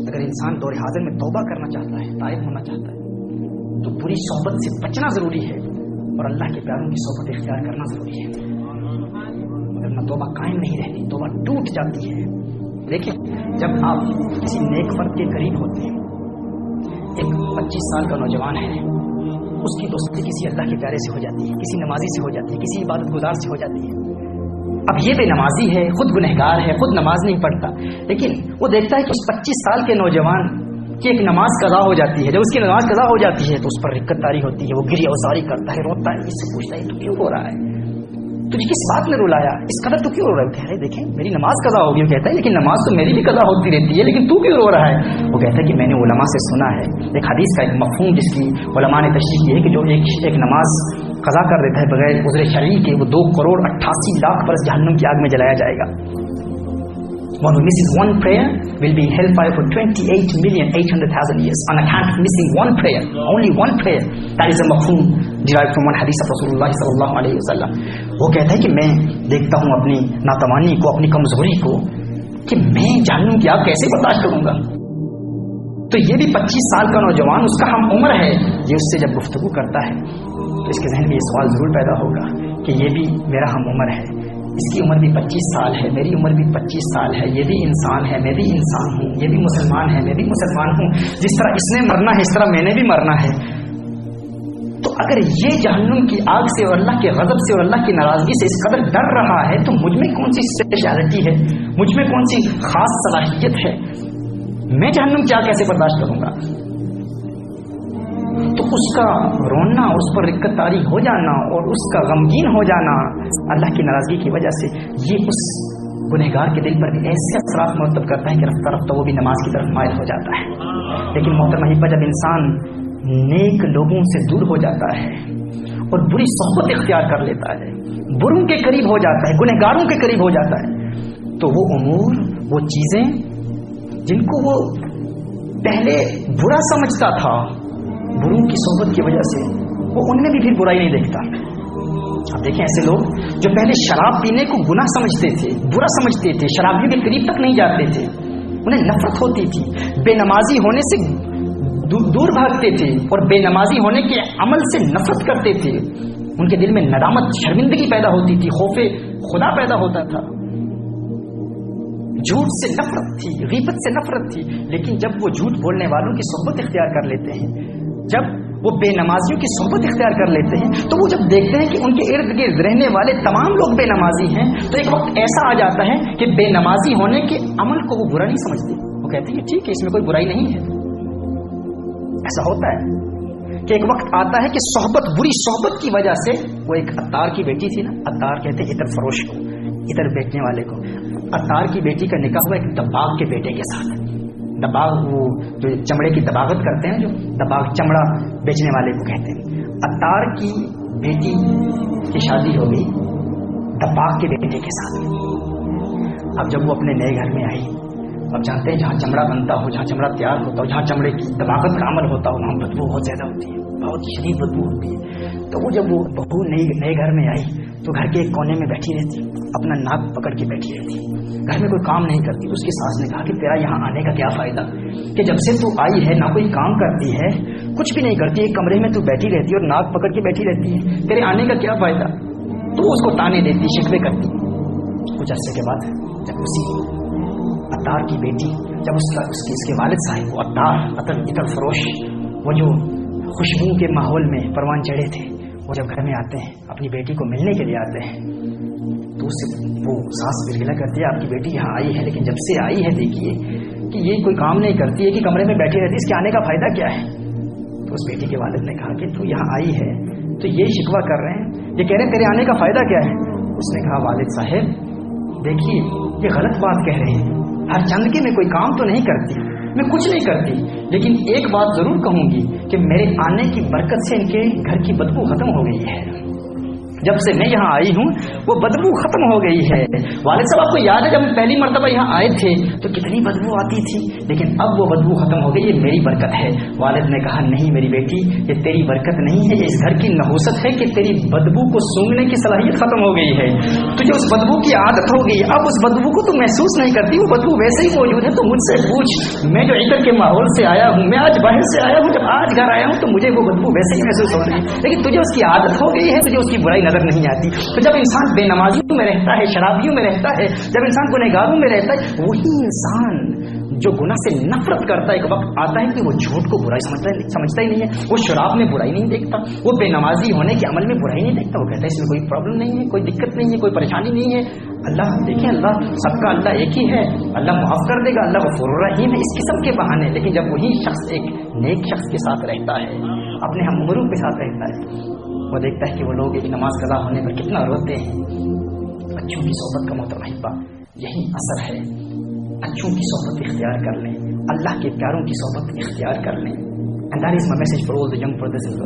اگر انسان دور حاضر میں توبہ کرنا چاہتا ہے، تائب ہونا چاہتا ہے، تو بری صحبت سے بچنا ضروری ہے اور اللہ کے پیاروں کی صحبت اختیار کرنا ضروری ہے، ورنہ توبہ قائم نہیں رہتی، توبہ ٹوٹ جاتی ہے۔ دیکھیں، جب آپ کسی نیک فرد کے قریب ہوتے ہیں، ایک 25 سال کا نوجوان ہے، اس کی دوستی کسی اللہ کے پیارے سے ہو جاتی ہے، کسی نمازی سے ہو جاتی ہے، کسی عبادت گزار سے ہو جاتی ہے۔ اب یہ بے نمازی ہے، خود گنہگار ہے، خود نماز نہیں پڑھتا، لیکن وہ دیکھتا ہے کہ اس 25 سال کے نوجوان کی ایک نماز قضا ہو جاتی ہے۔ جب اس کی نماز قضا ہو جاتی ہے تو اس پر رکت طاری ہوتی ہے، وہ گریہ اوزاری کرتا ہے، روتا ہے، اس سے پوچھتا ہے تو کیوں رو رہا ہے، تجھے کس بات نے رلایا، اس قدر تو کیوں رو رہا ہے؟ کہہ رہے دیکھیں میری نماز قضا ہوگی، وہ کہتا ہے لیکن نماز تو میری بھی قضا ہوتی رہتی ہے، لیکن تو کیوں رو رہا ہے؟ وہ کہتا ہے کہ میں نے علماء سے سنا ہے، ایک حدیث کا ایک مفہوم جس کی علماء نے تشریح کی ہے کہ جو ایک نماز قضا کر دیتا ہے بغیر عذر شرعی کے، وہ 2,88,00,000 برس جہنم کی آگ میں جلایا جائے گا۔ One who misses one prayer will be in hellfire for 28,800,000 years on account of missing one prayer, only one prayer. That is a mafhum derived from one hadith of Rasulullah sallallahu alayhi wa sallam. وہ کہتا ہے کہ میں دیکھتا ہوں اپنی ناتوانی کو، اپنی کمزوری کو، کہ میں جہنم کی آگ کیسے برداشت کروں گا۔ تو یہ بھی 25 سال کا نوجوان، اس کا ہم عمر ہے، یہ اس سے جب گفتگو کرتا ہے تو اس کے ذہن میں یہ سوال ضرور پیدا ہوگا کہ یہ بھی میرا ہم عمر ہے، اس کی عمر بھی 25 سال ہے، میری عمر بھی 25 سال ہے، یہ بھی انسان ہے، میں بھی انسان ہوں، یہ بھی مسلمان ہے، میں بھی مسلمان ہوں، جس طرح اس نے مرنا ہے اس طرح میں نے بھی مرنا ہے۔ تو اگر یہ جہنم کی آگ سے اور اللہ کے غضب سے اور اللہ کی ناراضگی سے اس قدر ڈر رہا ہے تو مجھ میں کون سی اسپیشلٹی ہے، مجھ میں کون سی خاص صلاحیت ہے، میں جہنم کی آگ کیسے برداشت کروں گا؟ تو اس کا رونا اور اس پر رکت طاری ہو جانا اور اس کا غمگین ہو جانا اللہ کی ناراضگی کی وجہ سے، یہ اس گنہگار کے دل پر بھی ایسے اثرات مرتب کرتا ہے کہ رفتہ رفتہ وہ بھی نماز کی طرف مائل ہو جاتا ہے۔ لیکن محترم احبہ، جب انسان نیک لوگوں سے دور ہو جاتا ہے اور بری صحبت اختیار کر لیتا ہے، بروں کے قریب ہو جاتا ہے، گنہگاروں کے قریب ہو جاتا ہے، تو وہ امور، وہ چیزیں جن کو وہ پہلے برا سمجھتا تھا، بروں کی صحبت کی وجہ سے وہ ان میں بھی پھر برائی نہیں دیکھتا۔ اب دیکھیں ایسے لوگ جو پہلے شراب پینے کو گناہ سمجھتے تھے، برا سمجھتے تھے، شرابیوں کے قریب تک نہیں جاتے تھے، انہیں نفرت ہوتی تھی، بے نمازی ہونے سے دور بھاگتے تھے اور بے نمازی ہونے کے عمل سے نفرت کرتے تھے، ان کے دل میں ندامت، شرمندگی پیدا ہوتی تھی، خوف خدا پیدا ہوتا تھا، جھوٹ سے نفرت تھی، غیبت سے نفرت تھی۔ لیکن جب وہ جھوٹ بولنے والوں کی صحبت اختیار کر لیتے ہیں، جب وہ بے نمازیوں کی صحبت اختیار کر لیتے ہیں، تو وہ جب دیکھتے ہیں کہ ان کے ارد گرد رہنے والے تمام لوگ بے نمازی ہیں، تو ایک وقت ایسا آ جاتا ہے کہ بے نمازی ہونے کے عمل کو وہ برا نہیں سمجھتے، وہ کہتے ہیں ٹھیک ہے، اس میں کوئی برائی نہیں ہے۔ ایسا ہوتا ہے کہ ایک وقت آتا ہے کہ صحبت، بری صحبت کی وجہ سے، وہ ایک عطار کی بیٹی تھی نا، عطار کہتے ہیں عطر فروش کو، عطر بیچنے والے کو، عطار کی بیٹی کا نکاح ہوا ایک دباغ کے بیٹے کے ساتھ۔ دباغ وہ جو چمڑے کی دباغت کرتے ہیں، جو دباغ چمڑا بیچنے والے کو کہتے ہیں۔ عطار کی بیٹی کی شادی ہو گئی دباغ کے بیٹے کے ساتھ۔ اب جب وہ اپنے نئے گھر میں آئی، اب جانتے ہیں جہاں چمڑا بنتا ہو، جہاں چمڑا تیار ہوتا ہو، جہاں چمڑے کی دباغت کا عمل ہوتا ہو، وہاں بدبو بہت زیادہ ہوتی ہے، بہت شدید بدبو ہوتی ہے۔ تو وہ جب وہ بہو نئے گھر میں آئی تو گھر کے ایک کونے میں بیٹھی رہتی، اپنا ناک پکڑ کے بیٹھی رہتی، گھر میں کوئی کام نہیں کرتی۔ اس کی ساس نے کہا کہ تیرا یہاں آنے کا کیا فائدہ، کہ جب سے تو آئی ہے نہ کوئی کام کرتی ہے، کچھ بھی نہیں کرتی، ایک کمرے میں تو بیٹھی رہتی اور ناک پکڑ کے بیٹھی رہتی ہے، تیرے آنے کا کیا فائدہ؟ تو وہ اس کو تانے دیتی، شکوے کرتی۔ کچھ عرصے کے بعد جب اسی عطار کی بیٹی، جب اس کے والد صاحب، وہ عطر فروش، وہ جو خوشبو کے ماحول میں پروان چڑھے تھے، وہ جب گھر میں آتے ہیں، اپنی بیٹی کو ملنے کے لیے آتے ہیں، تو اس سے وہ ساس گلگلا کرتی ہے، آپ کی بیٹی یہاں آئی ہے، لیکن جب سے آئی ہے دیکھیے کہ یہ کوئی کام نہیں کرتی ہے، کہ کمرے میں بیٹھی رہتی ہے، اس کے آنے کا فائدہ کیا ہے؟ تو اس بیٹی کے والد نے کہا کہ تو یہاں آئی ہے تو یہ شکوہ کر رہے ہیں، یہ کہہ رہے ہیں تیرے آنے کا فائدہ کیا ہے؟ اس نے کہا والد صاحب دیکھیے یہ غلط بات کہہ رہے ہیں، ہر چند کے میں کوئی کام تو نہیں کرتی، میں کچھ نہیں کرتی، لیکن ایک بات ضرور کہوں گی کہ میرے آنے کی برکت سے ان کے گھر کی بدبو ختم ہو گئی ہے۔ جب سے میں یہاں آئی ہوں وہ بدبو ختم ہو گئی ہے. والد صاحب آپ کو یاد ہے جب ہم پہلی مرتبہ یہاں آئے تھے تو کتنی بدبو آتی تھی, لیکن اب وہ بدبو ختم ہو گئی. یہ میری برکت ہے. والد نے کہا نہیں میری بیٹی, یہ تیری برکت نہیں ہے, یہ اس گھر کی نحوست ہے کہ تیری بدبو کو سونگنے کی صلاحیت ختم ہو گئی ہے. تجھے اس بدبو کی عادت ہو گئی, اب اس بدبو کو تو محسوس نہیں کرتی, وہ بدبو ویسے ہی موجود ہے. تو مجھ سے پوچھ, میں جو عطر کے ماحول سے آیا ہوں, میں آج باہر سے آیا ہوں, جب آج گھر آیا ہوں تو مجھے وہ بدبو ویسے ہی محسوس ہو رہی ہے, لیکن تجھے اس کی عادت ہو گئی ہے, تجھے اس کی برائی نظر نہیں آتی. تو جب انسان بے نمازیوں میں رہتا ہے, شرابیوں میں رہتا ہے, جب انسان گنہگاروں میں رہتا ہے, وہی انسان جو گناہ سے نفرت کرتا ہے, ایک وقت آتا ہے کہ وہ جھوٹ کو برائی سمجھتا ہی نہیں ہے, وہ شراب میں برائی نہیں دیکھتا, وہ بے نمازی ہونے کے عمل میں برائی نہیں دیکھتا, وہ کہتا ہے اس میں کوئی پرابلم نہیں ہے, کوئی دقت نہیں ہے, کوئی پریشانی نہیں ہے. اللہ دیکھیں, اللہ سب کا اللہ ایک ہی ہے, اللہ معاف کر دے گا, اللہ غفور الرحیم ہے, اس قسم کے بہانے. لیکن جب وہی شخص ایک نیک شخص کے ساتھ رہتا ہے, اپنے ہم عمروں کے ساتھ رہتا ہے, وہ دیکھتا ہے کہ وہ لوگ ایک نماز قضا ہونے پر کتنا روتے ہیں. اچھوں کی صحبت کا محترم احبہ یہی اثر ہے. اچھوں کی صحبت اختیار کر لیں, اللہ کے پیاروں کی صحبت اختیار کر لیں. And that is my message for all the young brothers and